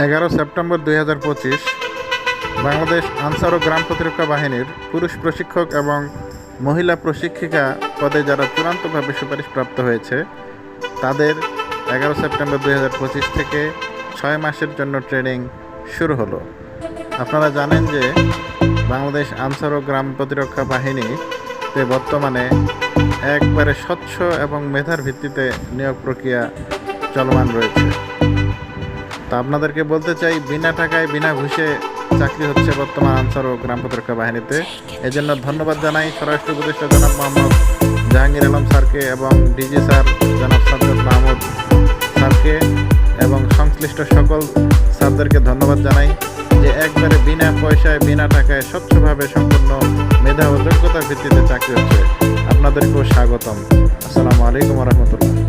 11 September 2025 Bangladesh Ansar ও গ্রাম প্রতিরক্ষা বাহিনীর পুরুষ প্রশিক্ষক এবং মহিলা প্রশিক্ষিকা পদে যারা চূড়ান্তভাবে সুপারিশপ্রাপ্ত হয়েছে তাদের 11 সেপ্টেম্বর 2025 থেকে 6 মাসের জন্য ট্রেনিং শুরু হলো। আপনারা জানেন যে বাংলাদেশ আনসার ও গ্রাম প্রতিরক্ষা বাহিনীতে বর্তমানে একবারে স্বচ্ছ এবং মেধার ভিত্তিতে নিয়োগ প্রক্রিয়া চলমান রয়েছে। তো আপনাদেরকে বলতে চাই, বিনা টাকায় বিনা ঘুষে চাকরি হচ্ছে বর্তমান আনসার ও গ্রাম প্রতিরক্ষা বাহিনীতে। এজন্য ধন্যবাদ জানাই স্বরাষ্ট্র উপদেষ্টা জনাব মোহাম্মদ জাহাঙ্গীর আলম স্যারকে এবং ডিজি স্যার জনাব সাজ্জাদ মাহমুদ স্যারকে এবং সংশ্লিষ্ট সকল স্যারদেরকে ধন্যবাদ জানাই যে একবারে বিনা পয়সায় বিনা টাকায় স্বচ্ছভাবে সম্পূর্ণ মেধা ও যোগ্যতার ভিত্তিতে চাকরি হচ্ছে। আপনাদেরকেও স্বাগতম। আসসালামু আলাইকুম রহমতুল্লাহ।